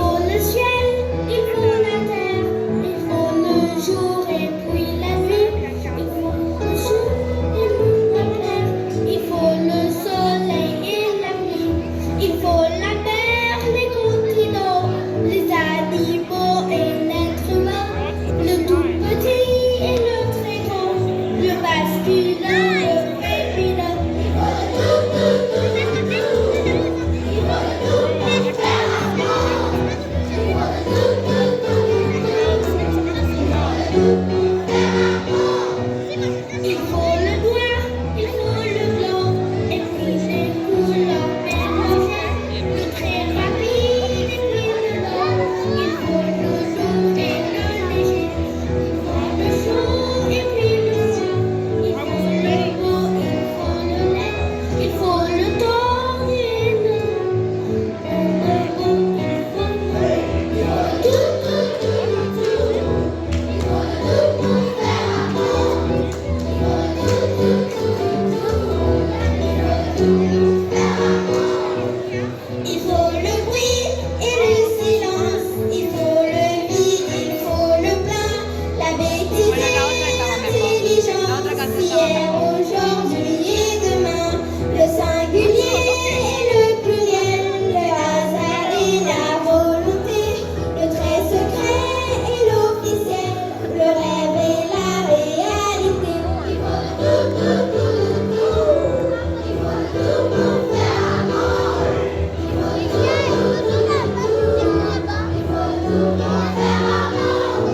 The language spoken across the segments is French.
faut le ciel, il faut la terre, il faut le jour et puis la nuit. Il faut le jour et la terre, il faut le soleil et la pluie. Il faut la mer, les continents, les animaux et l'être humain, le tout petit et le très grand, le masculin et le féminin. Il faut le tout, il faut le tout pour faire amour. Il faut le tout pour faire amour. Il faut le noir, il faut le blanc, et puis les couleurs mélangées, le très rapide et puis le lent. Il faut le lourd et le léger, il faut le chaud et puis le froid. Il faut le beau, il faut le laid, il faut le tordu et le bon. Il faut tout, il faut le tout pour faire amour. Il faut le bruit et le silence, il faut le vide, il faut le plein, la bêtise et l'intelligence, hier, aujourd'hui et demain, le singulier et le pluriel, le hasard et la volonté, le très secret et l'officiel, le rêve et la réalité. Il faut tout, il faut tout pour faire amour. Il faut tout pour faire amour.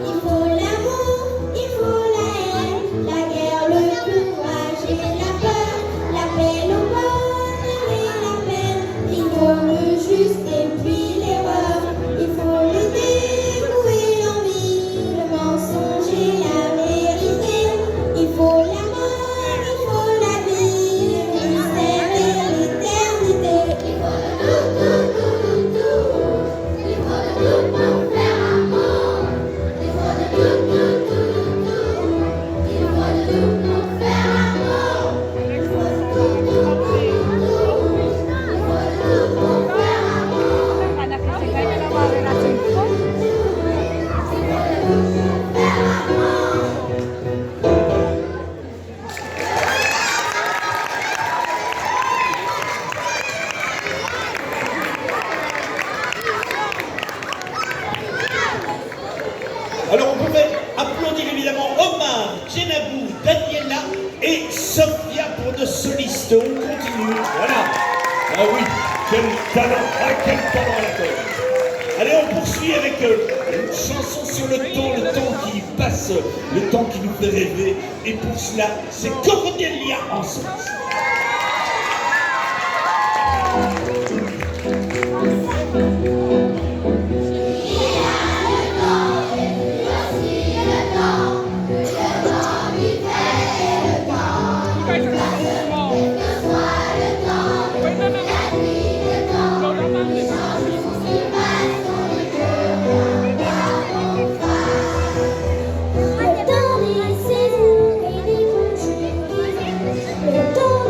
Il faut l'amour, il faut la haine, la guerre, le courage et la peur, la paix, le bonheur et la peine. Il faut le juste et puis l'erreur. Il faut le dégoût et l'envie, le mensonge et la vérité. Il faut la mort, il faut la vie, le mystère et l'éternité. Il faut le tout, il faut le tout pour faire amour. Il faut le tout, il faut le tout pour faire amour. Il faut le tout, il faut le tout pour faire amour. Alors on pouvait applaudir évidemment Omar, Djenabou, Daniela et Sophia pour nos solistes. On continue, voilà. Ah oui, quel talent, quel talent à la corde. Allez, on poursuit avec une chanson sur le temps qui passe, le temps qui nous fait rêver. Et pour cela, c'est Cordelia ensemble. Le temps des saisons et des conjugaisons, le temps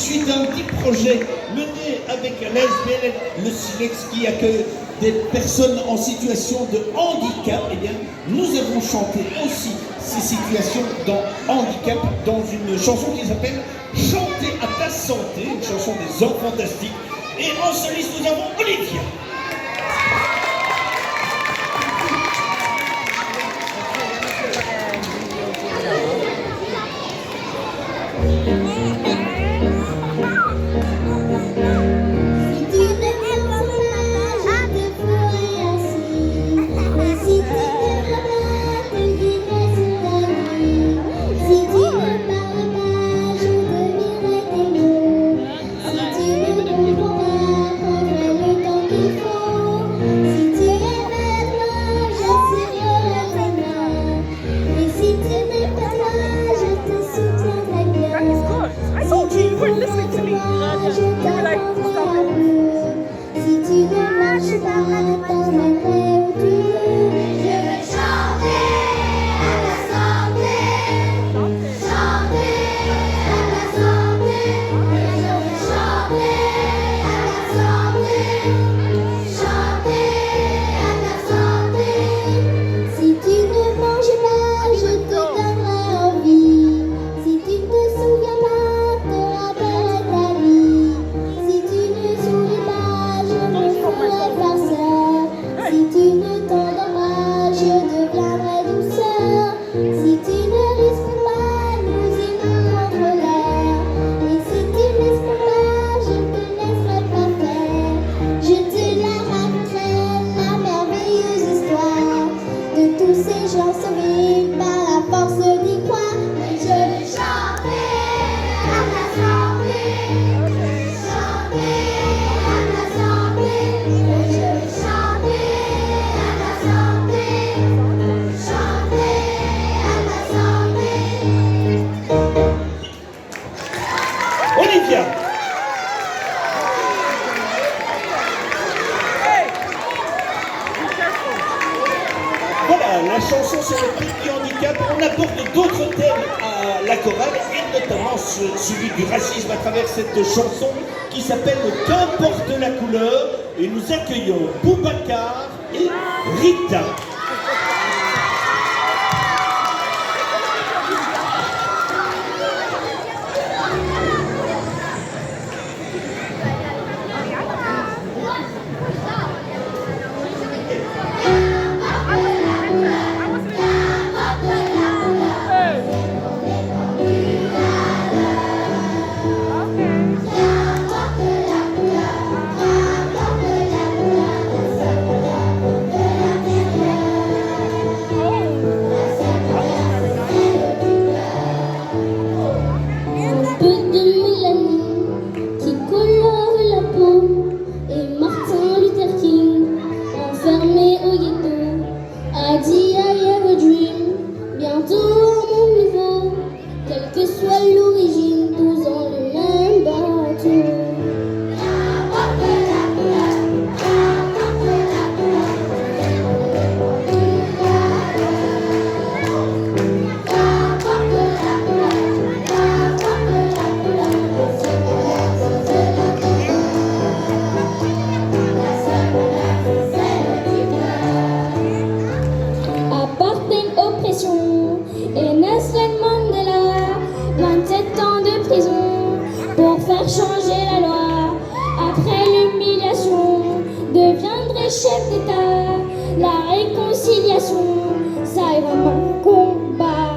suite d'un petit projet mené avec l'ASBL, le SILEX, qui accueille des personnes en situation de handicap, eh bien, nous avons chanté aussi ces situations dans handicap dans une chanson qui s'appelle Chanter à ta santé, une chanson des enfants fantastiques. Et en soliste, nous avons Olivia. Voilà, la chanson sur le prix du handicap. On apporte d'autres thèmes à la chorale, et notamment celui du racisme à travers cette chanson qui s'appelle Qu'importe la couleur. Et nous accueillons Boubacar et Rita. Changer la loi, après l'humiliation, deviendrait chef d'État. La réconciliation, ça est vraiment un combat.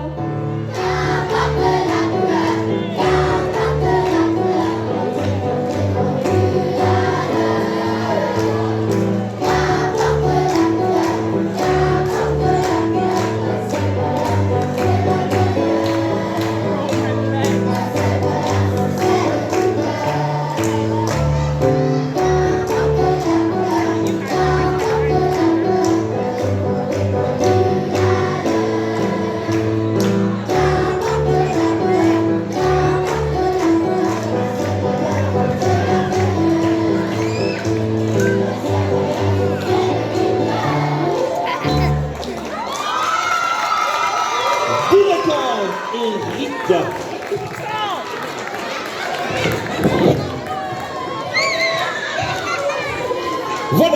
Et Rita.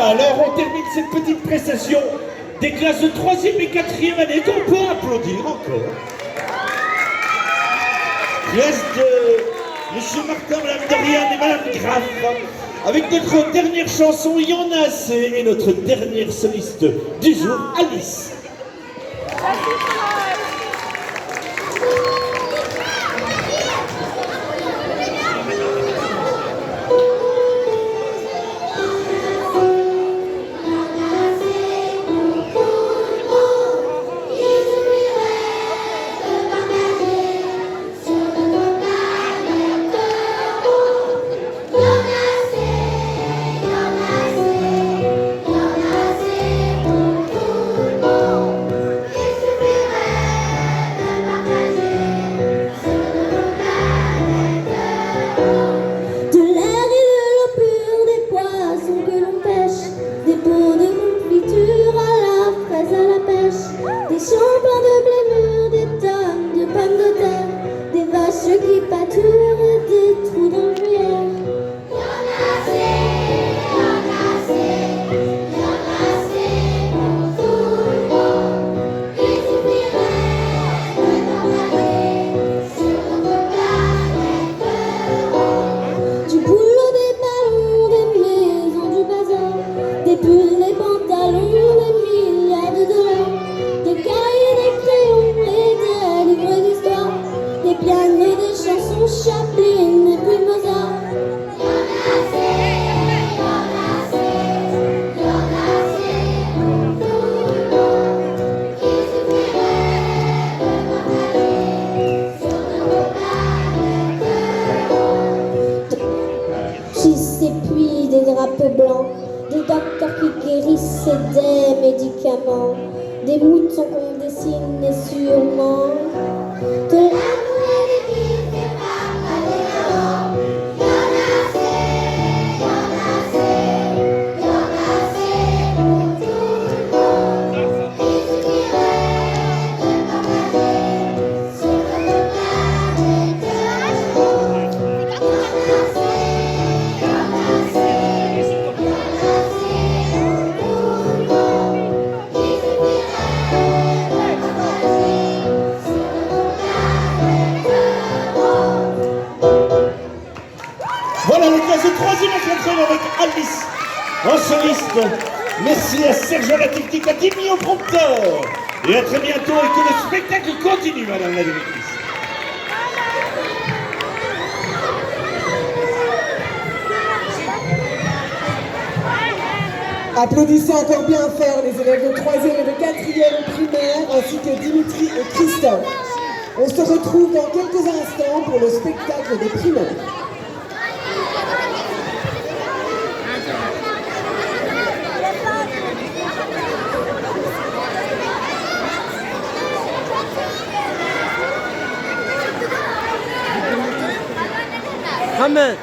Voilà, alors on termine cette petite prestation des classes de 3e et 4e année qu'on peut applaudir encore. Classe de Monsieur Martin, Madame Doriane et Madame Graff, avec notre dernière chanson, Il y en a assez, et notre dernière soliste du jour, Alice. Qui pâturent des trous dans le gruyère. Y en a assez, y en a assez, y en a assez pour tout le monde. Il suffirait de partager sur notre planète ronde. Du boulot, des ballons, des maisons, du bazar, des pulls, des pantalons, des milliards de dollars, des cahiers, des crayons et des livres d'histoire, des pianos, des chansons Chaplin et puis Mozart. Y en a assez, y en a assez, y en a assez pour tout le monde. Il suffirait de partager sur notre planète ronde. Schiste et puis des drapeaux blancs, des docteurs qui guérissent et des médicaments, des moutons qu'on dessine et sûrement de l'amour et des villes fait par Maléon. Y en a assez, y en a assez, y en a assez pour tout le monde. Il suffirait de partager sur notre planète ronde. Y en a assez, y en a assez, y en a assez pour tout le monde. Il suffirait de partager sur notre planète ronde. Voilà les classes de 3e et 4e avec Alice en soliste. Merci à Serge à la technique, à Timmy au prompteur. Et à très bientôt et que le spectacle continue, Madame la directrice. Applaudissez encore bien fort les élèves de 3e et de 4e primaire ainsi que Dimitri et Christophe. On se retrouve dans quelques instants pour le spectacle des primaires. Amen.